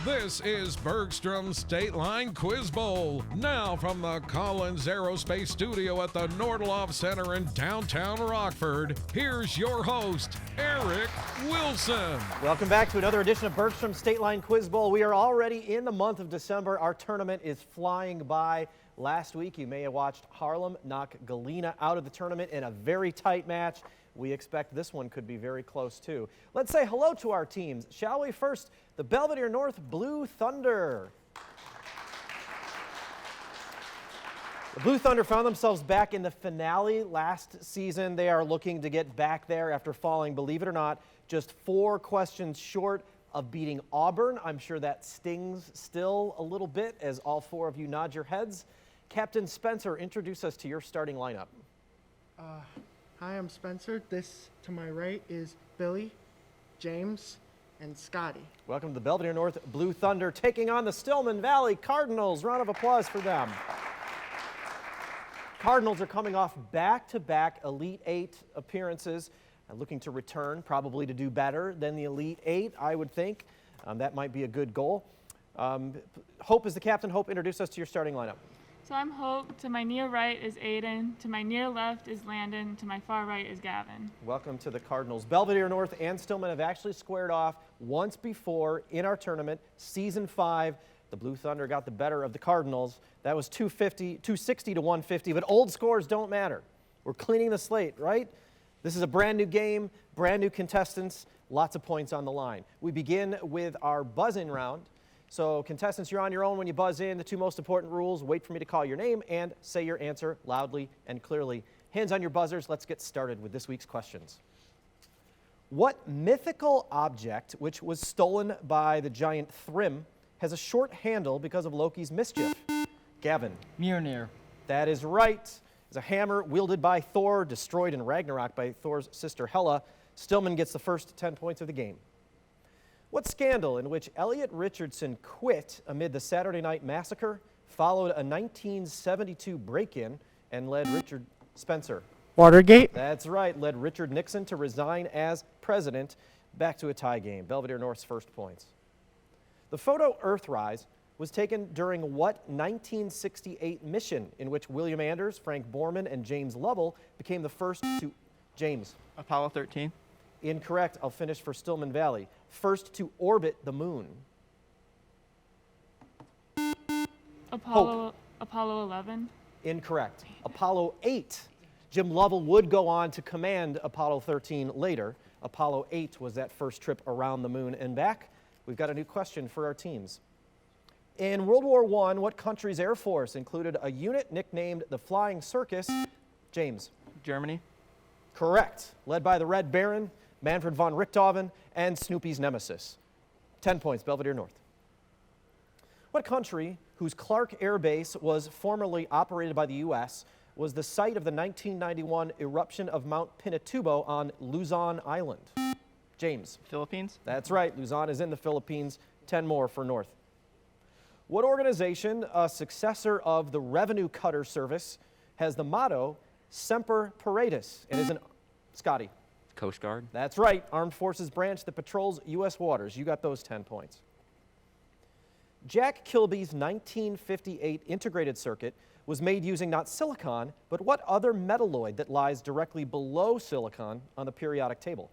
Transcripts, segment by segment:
This is Bergstrom's State Line Quiz Bowl. Now from the Collins Aerospace Studio at the Nordloff Center in downtown Rockford, here's your host, Eric Wilson. Welcome back to another edition of Bergstrom's State Line Quiz Bowl. We are already in the month of December. Our tournament is flying by. Last week, you may have watched Harlem knock Galena out of the tournament in a very tight match. We expect this one could be very close, too. Let's say hello to our teams, shall we? First, the Belvidere North Blue Thunder. The Blue Thunder found themselves back in the finale last season. They are looking to get back there after falling, believe it or not, just 4 questions short of beating Auburn. I'm sure that stings still a little bit as all 4 of you nod your heads. Captain Spencer, introduce us to your starting lineup. Hi, I'm Spencer. This to my right is Billy, James, and Scotty. Welcome to the Belvidere North Blue Thunder taking on the Stillman Valley Cardinals. Round of applause for them. Cardinals are coming off back-to-back Elite 8 appearances, looking to return, probably to do better than the Elite 8, I would think. That might be a good goal. Hope is the captain. Hope, introduce us to your starting lineup. So I'm Hope. To my near right is Aiden. To my near left is Landon. To my far right is Gavin. Welcome to the Cardinals. Belvidere North and Stillman have actually squared off once before in our tournament. Season 5, the Blue Thunder got the better of the Cardinals. That was 260 to 150, but old scores don't matter. We're cleaning the slate, right? This is a brand new game, brand new contestants, lots of points on the line. We begin with our buzz-in round. So contestants, you're on your own when you buzz in. The 2 most important rules: wait for me to call your name and say your answer loudly and clearly. Hands on your buzzers. Let's get started with this week's questions. What mythical object, which was stolen by the giant Thrym, has a short handle because of Loki's mischief? Gavin. Mjolnir. That is right. It's a hammer wielded by Thor, destroyed in Ragnarok by Thor's sister Hela. Stillman gets the first 10 points of the game. What scandal in which Elliot Richardson quit amid the Saturday Night Massacre followed a 1972 break-in and led Richard Spencer? Watergate. That's right, led Richard Nixon to resign as president. Back to a tie game. Belvidere North's first points. The photo Earthrise was taken during what 1968 mission in which William Anders, Frank Borman, and James Lovell became the first to... James. Apollo 13. Incorrect. I'll finish for Stillman Valley. First to orbit the moon. Apollo 11. Incorrect. Apollo 8. Jim Lovell would go on to command Apollo 13 later. Apollo 8 was that first trip around the moon and back. We've got a new question for our teams. In World War I, what country's Air Force included a unit nicknamed the Flying Circus? James. Germany. Correct. Led by the Red Baron, Manfred von Richthofen, and Snoopy's nemesis. 10 points, Belvidere North. What country, whose Clark Air Base was formerly operated by the U.S., was the site of the 1991 eruption of Mount Pinatubo on Luzon Island? James. Philippines. That's right. Luzon is in the Philippines. 10 more for North. What organization, a successor of the Revenue Cutter Service, has the motto Semper Paratus and is an... Scotty. Coast Guard. That's right. Armed Forces branch that patrols U.S. waters. You got those 10 points. Jack Kilby's 1958 integrated circuit was made using not silicon, but what other metalloid that lies directly below silicon on the periodic table?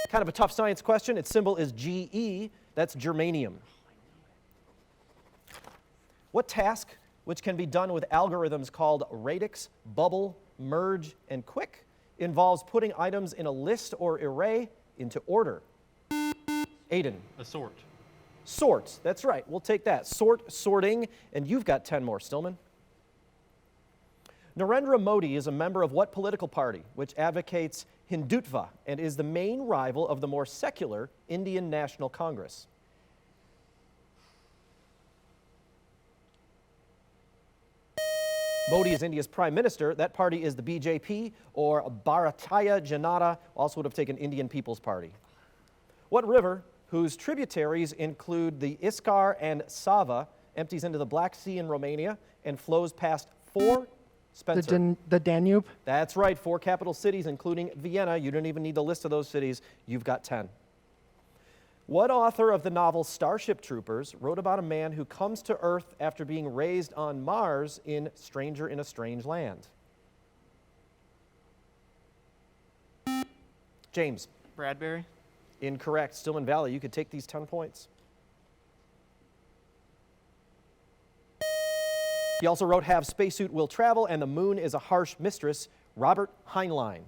Kind of a tough science question. Its symbol is Ge. That's germanium. What task, which can be done with algorithms called radix, bubble, merge, and quick, involves putting items in a list or array into order? Aiden. A sort. Sort. That's right. We'll take that. Sort, sorting, and you've got 10 more, Stillman. Narendra Modi is a member of what political party, which advocates Hindutva and is the main rival of the more secular Indian National Congress? Modi is India's prime minister. That party is the BJP, or Bharatiya Janata, also would have taken Indian People's Party. What river, whose tributaries include the Iskar and Sava, empties into the Black Sea in Romania and flows past 4 Spencer. The Danube. That's right, 4 capital cities, including Vienna. You don't even need the list of those cities. You've got 10. What author of the novel Starship Troopers wrote about a man who comes to Earth after being raised on Mars in Stranger in a Strange Land? James. Bradbury. Incorrect. Stillman Valley, you could take these 10 points. He also wrote Have Spacesuit Will Travel and The Moon is a Harsh Mistress, Robert Heinlein.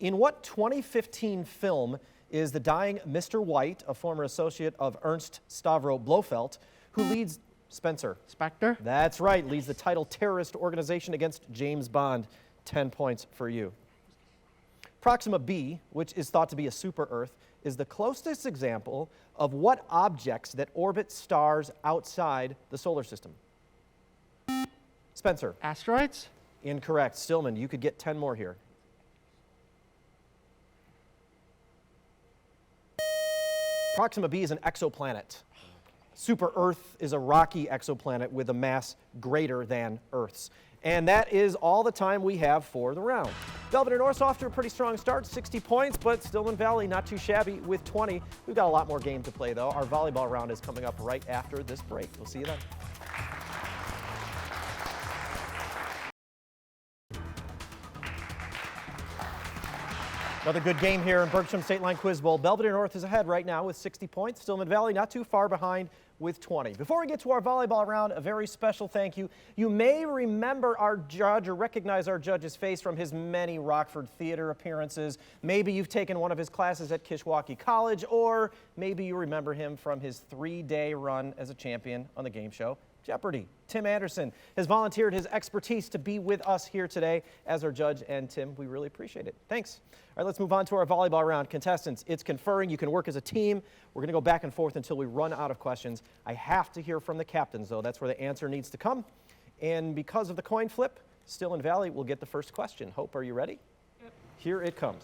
In what 2015 film is the dying Mr. White, a former associate of Ernst Stavro Blofeld, who leads Spencer? Spectre. That's right, leads the title terrorist organization against James Bond. 10 points for you. Proxima b, which is thought to be a super-Earth, is the closest example of what objects that orbit stars outside the solar system? Spencer. Asteroids. Incorrect. Stillman, you could get 10 more here. Proxima b is an exoplanet. Super-Earth is a rocky exoplanet with a mass greater than Earth's. And that is all the time we have for the round. Belvidere North's off to a pretty strong start, 60 points, but Stillman Valley not too shabby with 20. We've got a lot more game to play, though. Our volleyball round is coming up right after this break. We'll see you then. Another good game here in Bergstrom State Line Quiz Bowl. Belvidere North is ahead right now with 60 points. Stillman Valley not too far behind with 20. Before we get to our volleyball round, a very special thank you. You may remember our judge or recognize our judge's face from his many Rockford Theater appearances. Maybe you've taken one of his classes at Kishwaukee College, or maybe you remember him from his 3-day run as a champion on the game show Jeopardy! Tim Anderson has volunteered his expertise to be with us here today as our judge, and Tim, we really appreciate it. Thanks. All right, let's move on to our volleyball round. Contestants, it's conferring. You can work as a team. We're going to go back and forth until we run out of questions. I have to hear from the captains, though. That's where the answer needs to come. And because of the coin flip, Stillman Valley will get the first question. Hope, are you ready? Yep. Here it comes.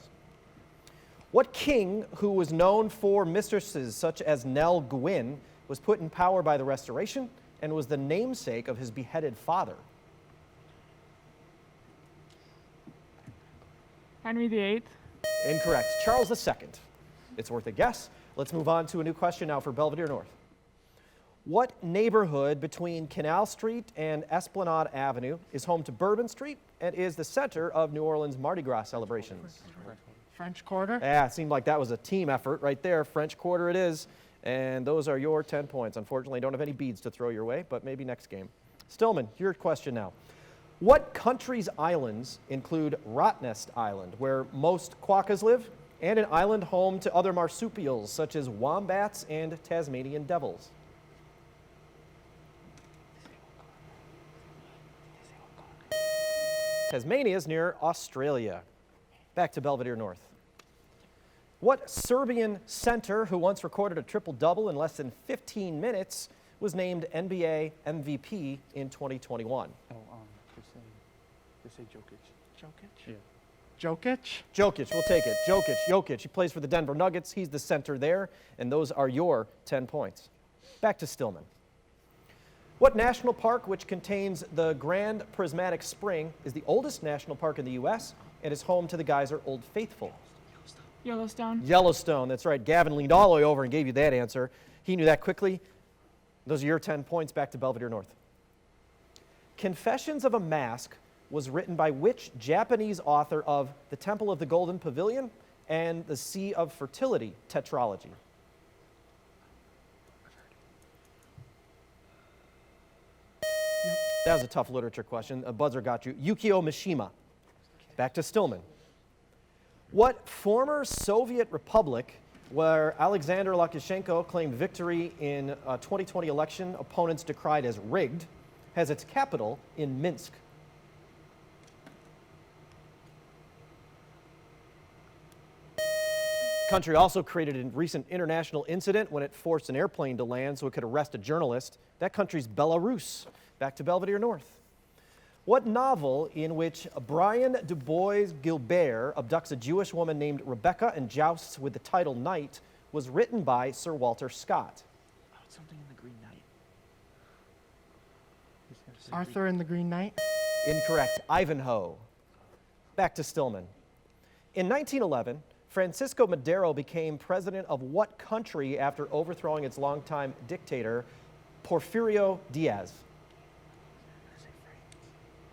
What king who was known for mistresses such as Nell Gwyn was put in power by the Restoration and was the namesake of his beheaded father? Henry VIII. Incorrect. Charles II. It's worth a guess. Let's move on to a new question now for Belvidere North. What neighborhood between Canal Street and Esplanade Avenue is home to Bourbon Street and is the center of New Orleans Mardi Gras celebrations? French Quarter. Yeah, it seemed like that was a team effort right there. French Quarter it is. And those are your 10 points. Unfortunately, I don't have any beads to throw your way, but maybe next game. Stillman, your question now. What country's islands include Rottnest Island, where most quokkas live, and an island home to other marsupials, such as wombats and Tasmanian devils? Tasmania is near Australia. Back to Belvidere North. What Serbian center who once recorded a triple-double in less than 15 minutes was named NBA MVP in 2021? They say Jokic. Jokic. Yeah. Jokic. Jokic, we'll take it. Jokic. He plays for the Denver Nuggets. He's the center there, and those are your 10 points. Back to Stillman. What national park, which contains the Grand Prismatic Spring, is the oldest national park in the U.S. and is home to the Geyser Old Faithful? Yellowstone. Yellowstone, that's right. Gavin leaned all the way over and gave you that answer. He knew that quickly. Those are your 10 points. Back to Belvidere North. Confessions of a Mask was written by which Japanese author of The Temple of the Golden Pavilion and The Sea of Fertility tetralogy? That was a tough literature question. A buzzer got you. Yukio Mishima. Back to Stillman. What former Soviet republic where Alexander Lukashenko claimed victory in a 2020 election opponents decried as rigged has its capital in Minsk? The country also created a recent international incident when it forced an airplane to land so it could arrest a journalist. That country's Belarus. Back to Belvedere North. What novel in which Brian Du Bois Gilbert abducts a Jewish woman named Rebecca and jousts with the title knight was written by Sir Walter Scott? Oh, it's something in the Green Knight. Arthur and the Green Knight. Incorrect. Ivanhoe. Back to Stillman. In 1911, Francisco Madero became president of what country after overthrowing its longtime dictator, Porfirio Diaz?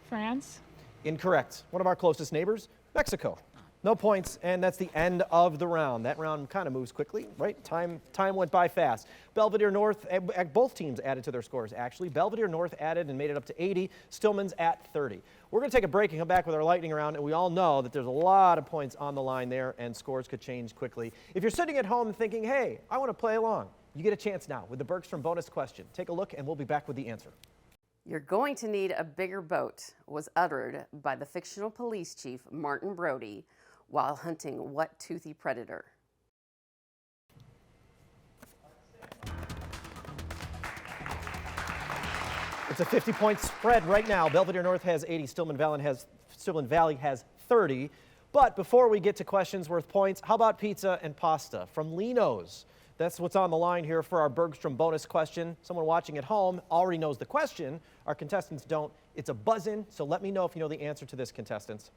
France. Incorrect. One of our closest neighbors, Mexico. No points, and that's the end of the round. That round kind of moves quickly, right? Time went by fast. Belvidere North, both teams added to their scores, actually. Belvidere North added and made it up to 80. Stillman's at 30. We're going to take a break and come back with our lightning round, and we all know that there's a lot of points on the line there, and scores could change quickly. If you're sitting at home thinking, hey, I want to play along, you get a chance now with the Bergstrom bonus question. Take a look, and we'll be back with the answer. You're going to need a bigger boat was uttered by the fictional police chief Martin Brody while hunting what toothy predator? It's a 50-point spread right now. Belvidere North has 80, Stillman Valley has 30. But before we get to questions worth points, how about pizza and pasta from Lino's? That's what's on the line here for our Bergstrom bonus question. Someone watching at home already knows the question. Our contestants don't. It's a buzz-in, so let me know if you know the answer to this, contestants.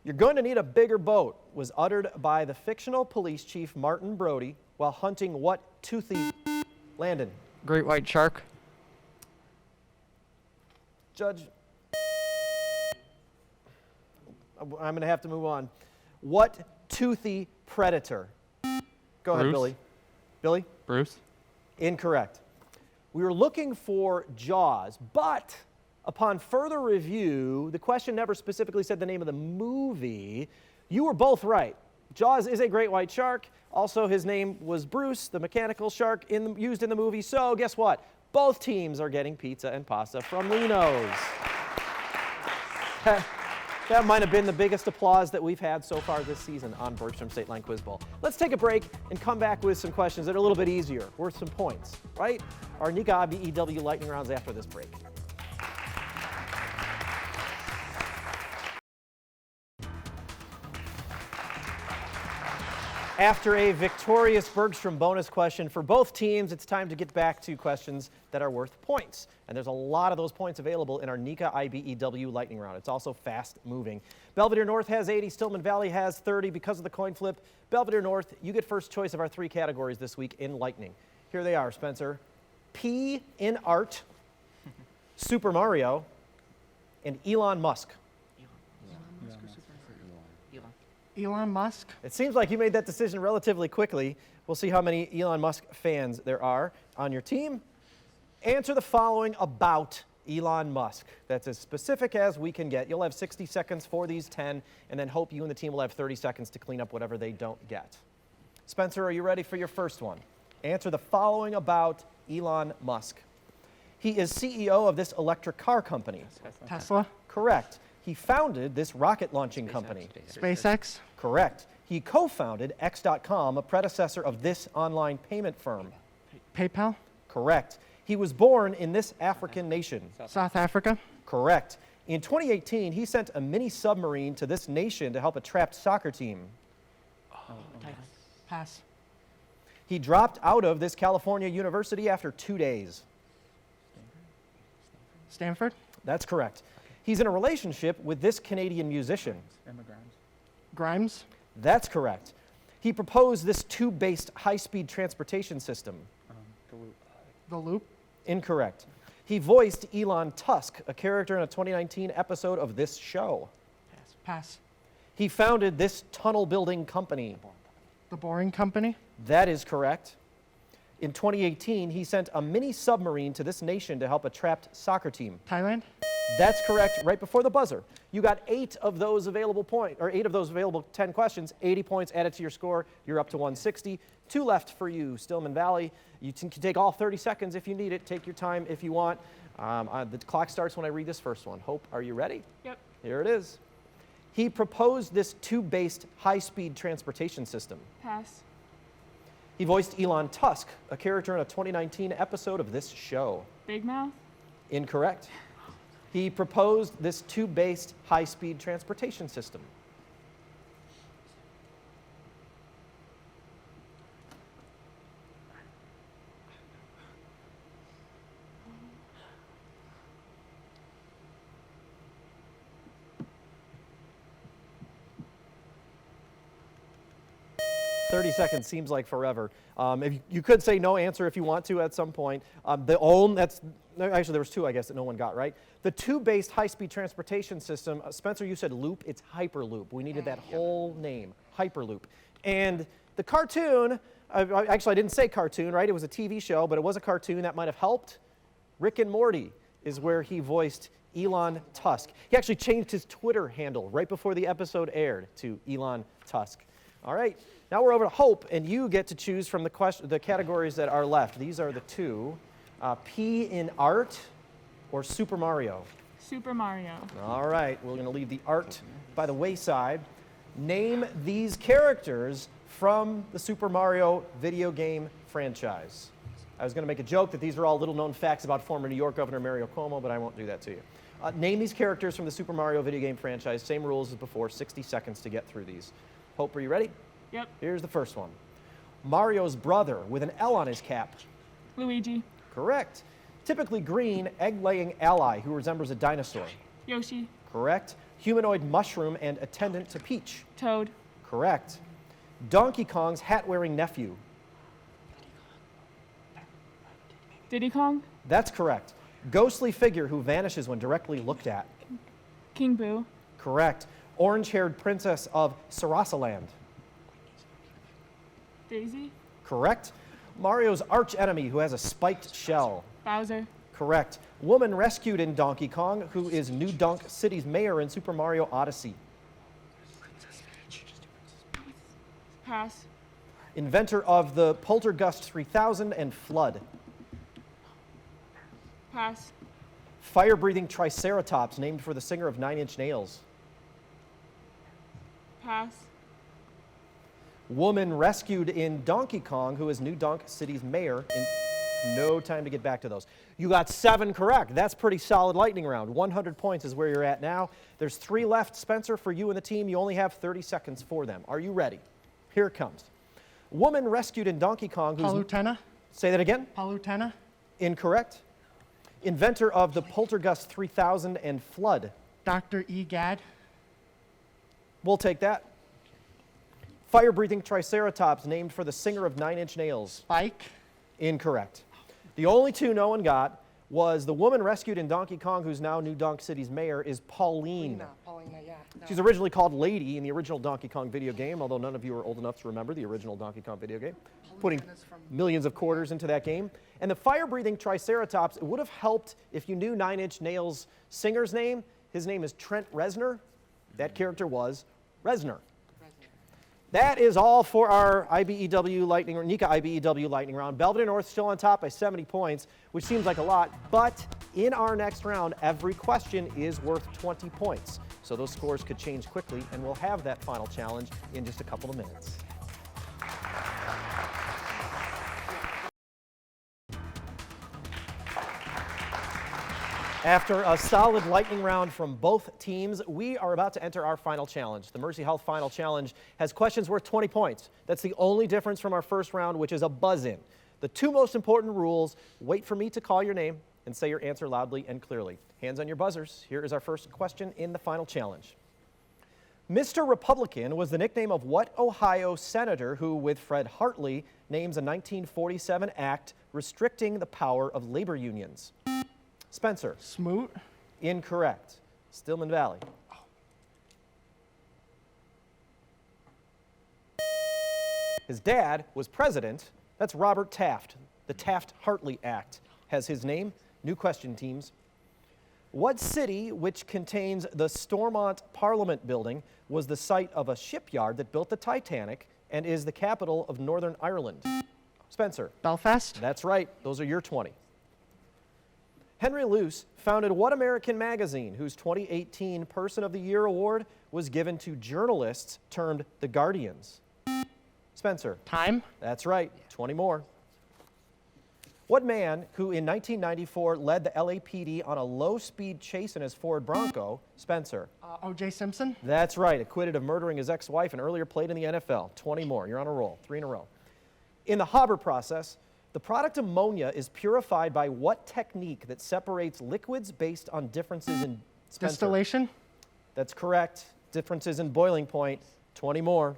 You're going to need a bigger boat was uttered by the fictional police chief Martin Brody while hunting what toothy? Landon. Great white shark. Judge. I'm going to have to move on. What toothy predator? Go ahead, Bruce. Billy. Billy? Bruce. Incorrect. We were looking for Jaws, but upon further review, the question never specifically said the name of the movie. You were both right. Jaws is a great white shark. Also, his name was Bruce, the mechanical shark used in the movie. So guess what? Both teams are getting pizza and pasta from Lino's. That might have been the biggest applause that we've had so far this season on Bergstrom State Line Quiz Bowl. Let's take a break and come back with some questions that are a little bit easier, worth some points, right? Our Nika IBEW lightning rounds after this break. After a victorious Bergstrom bonus question for both teams, it's time to get back to questions that are worth points. And there's a lot of those points available in our Nika IBEW lightning round. It's also fast moving. Belvidere North has 80, Stillman Valley has 30 because of the coin flip. Belvidere North, you get first choice of our three categories this week in lightning. Here they are, Spencer. P in art, Super Mario, and Elon Musk. Elon Musk. It seems like you made that decision relatively quickly. We'll see how many Elon Musk fans there are on your team. Answer the following about Elon Musk. That's as specific as we can get. You'll have 60 seconds for these 10, and then hope you and the team will have 30 seconds to clean up whatever they don't get. Spencer, are you ready for your first one? Answer the following about Elon Musk. He is CEO of this electric car company. Tesla. Correct. He founded this rocket launching company. SpaceX. Correct. He co-founded X.com, a predecessor of this online payment firm. PayPal. Correct. He was born in this African nation. South Africa. Correct. In 2018, he sent a mini submarine to this nation to help a trapped soccer team. Pass. He dropped out of this California university after 2 days. Stanford. That's correct. He's in a relationship with this Canadian musician. Grimes. That's correct. He proposed this tube-based high-speed transportation system. The Loop. Incorrect. He voiced Elon Tusk, a character in a 2019 episode of this show. Pass. He founded this tunnel-building company. The Boring Company. That is correct. In 2018, he sent a mini submarine to this nation to help a trapped soccer team. Thailand. That's correct, right before the buzzer. You got 8 of those available 10 questions, 80 points added to your score. You're up to 160. 2 left for you, Stillman Valley. You can take all 30 seconds if you need it. Take your time if you want. The clock starts when I read this first one. Hope, are you ready? Yep. Here it is. He proposed this tube-based high-speed transportation system. Pass. He voiced Elon Tusk, a character in a 2019 episode of this show. Big Mouth. Incorrect. He proposed this tube-based high-speed transportation system. 30 seconds seems like forever. If you could say no answer if you want to at some point. Actually, there was two, I guess, that no one got right. The two-based high-speed transportation system, Spencer, you said loop. It's Hyperloop. We needed that whole name, Hyperloop. And the cartoon, actually, I didn't say cartoon, right? It was a TV show, but it was a cartoon that might have helped. Rick and Morty is where he voiced Elon Tusk. He actually changed his Twitter handle right before the episode aired to Elon Tusk. All right, now we're over to Hope, and you get to choose from the categories that are left. These are the two. P in art or Super Mario? Super Mario. All right, we're going to leave the art by the wayside. Name these characters from the Super Mario video game franchise. I was going to make a joke that these are all little-known facts about former New York Governor Mario Cuomo, but I won't do that to you. Name these characters from the Super Mario video game franchise. Same rules as before, 60 seconds to get through these. Hope, are you ready? Yep. Here's the first one. Mario's brother with an L on his cap. Luigi. Correct. Typically green, egg-laying ally who resembles a dinosaur. Yoshi. Correct. Humanoid mushroom and attendant to Peach. Toad. Correct. Donkey Kong's hat-wearing nephew. Diddy Kong. That's correct. Ghostly figure who vanishes when directly looked at. King Boo. Correct. Orange-haired princess of Sarasaland. Daisy. Correct. Mario's arch-enemy who has a spiked shell. Bowser. Correct. Woman rescued in Donkey Kong who is New Donk City's mayor in Super Mario Odyssey. Pass. Inventor of the Poltergust 3000 and Flood. Pass. Fire-breathing Triceratops named for the singer of Nine Inch Nails. Pass. Woman rescued in Donkey Kong who is New Donk City's mayor in no time to get back to those. You got 7 correct. That's pretty solid lightning round. 100 points is where you're at now. There's 3 left, Spencer, for you and the team. You only have 30 seconds for them. Are you ready? Here it comes. Woman rescued in Donkey Kong who's... Palutena. Say that again? Palutena. Incorrect. Inventor of the Poltergust 3000 and Flood. Dr. Egad. We'll take that. Fire-breathing Triceratops named for the singer of Nine Inch Nails. Spike. Incorrect. The only 2 no one got was the woman rescued in Donkey Kong who's now New Donk City's mayor is Pauline. Paulina, yeah. No. She's originally called Lady in the original Donkey Kong video game, although none of you are old enough to remember the original Donkey Kong video game, putting millions of quarters into that game. And the fire-breathing Triceratops, it would have helped if you knew Nine Inch Nails' singer's name. His name is Trent Reznor. That character was Reznor. That is all for our IBEW Lightning, or Nika IBEW Lightning Round. Belvidere North still on top by 70 points, which seems like a lot, but in our next round, every question is worth 20 points. So those scores could change quickly, and we'll have that final challenge in just a couple of minutes. After a solid lightning round from both teams, we are about to enter our final challenge. The Mercy Health Final Challenge has questions worth 20 points. That's the only difference from our first round, which is a buzz-in. The 2 most important rules: wait for me to call your name and say your answer loudly and clearly. Hands on your buzzers. Here is our first question in the final challenge. Mr. Republican was the nickname of what Ohio senator who, with Fred Hartley, names a 1947 act restricting the power of labor unions? Spencer. Smoot. Incorrect. Stillman Valley. His dad was president. That's Robert Taft. The Taft-Hartley Act has his name. New question, teams. What city, which contains the Stormont Parliament Building, was the site of a shipyard that built the Titanic and is the capital of Northern Ireland? Spencer. Belfast. That's right. Those are your 20. Henry Luce founded what American magazine whose 2018 Person of the Year award was given to journalists termed the Guardians? Spencer. Time. That's right. 20 more. What man who in 1994 led the LAPD on a low-speed chase in his Ford Bronco? Spencer. O.J. Simpson. That's right. Acquitted of murdering his ex-wife and earlier played in the NFL. 20 more. You're on a roll. 3 in a row. In the Haber process, the product ammonia is purified by what technique that separates liquids based on differences in Spencer? Distillation. That's correct. Differences in boiling point. 20 more.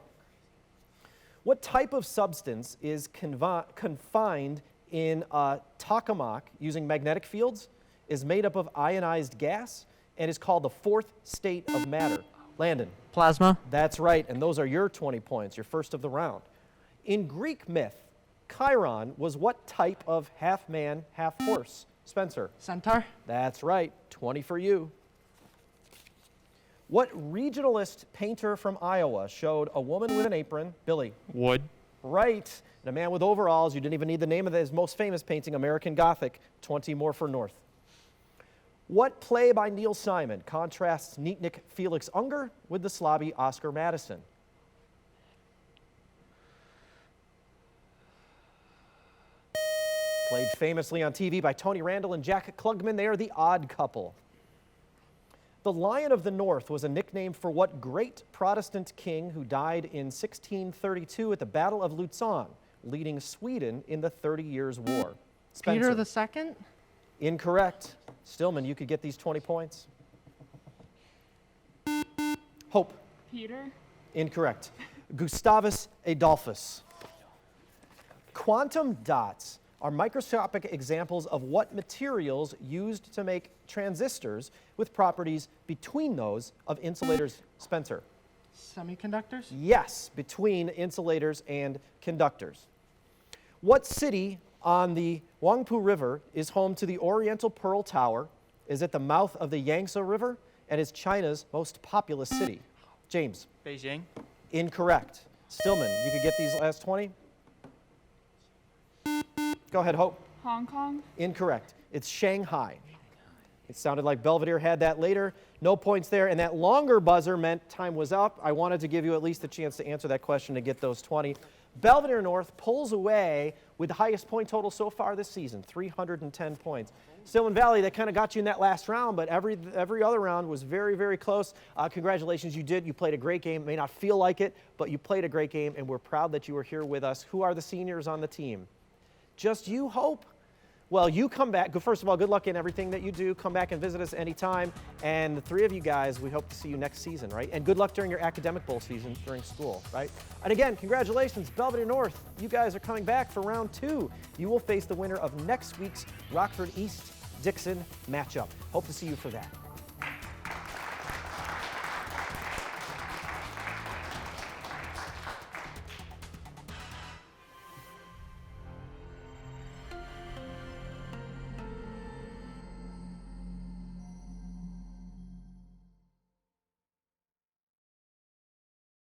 What type of substance is confined in a tokamak using magnetic fields, is made up of ionized gas, and is called the fourth state of matter? Landon. Plasma. That's right, and those are your 20 points, your first of the round. In Greek myth, Chiron was what type of half man, half horse? Spencer. Centaur. That's right, 20 for you. What regionalist painter from Iowa showed a woman with an apron? Billy. Wood. Right, and a man with overalls. You didn't even need the name of his most famous painting, American Gothic. 20 more for North. What play by Neil Simon contrasts Neatnik Felix Unger with the slobby Oscar Madison? Played famously on TV by Tony Randall and Jack Klugman, they are the Odd Couple. The Lion of the North was a nickname for what great Protestant king who died in 1632 at the Battle of Luzon, leading Sweden in the 30 Years' War? Spencer. Peter II. Incorrect. Stillman, you could get these 20 points. Hope. Peter. Incorrect. Gustavus Adolphus. Quantum dots are microscopic examples of what materials used to make transistors with properties between those of insulators? Spencer. Semiconductors. Yes, between insulators and conductors. What city on the Huangpu River is home to the Oriental Pearl Tower, is at the mouth of the Yangtze River, and is China's most populous city? James. Beijing. Incorrect. Stillman, you could get these last 20? Go ahead, Hope. Hong Kong. Incorrect. It's Shanghai. It sounded like Belvidere had that later. No points there, and that longer buzzer meant time was up. I wanted to give you at least a chance to answer that question to get those 20. Belvidere North pulls away with the highest point total so far this season, 310 points. Stillman Valley, that kind of got you in that last round, but every other round was very, very close. Congratulations, you did. You played a great game. It may not feel like it, but you played a great game, and we're proud that you were here with us. Who are the seniors on the team? Just you, Hope? Well, you come back. First of all, good luck in everything that you do. Come back and visit us anytime. And the three of you guys, we hope to see you next season, right? And good luck during your academic bowl season during school, right? And again, congratulations, Belvidere North. You guys are coming back for round 2. You will face the winner of next week's Rockford East Dixon matchup. Hope to see you for that.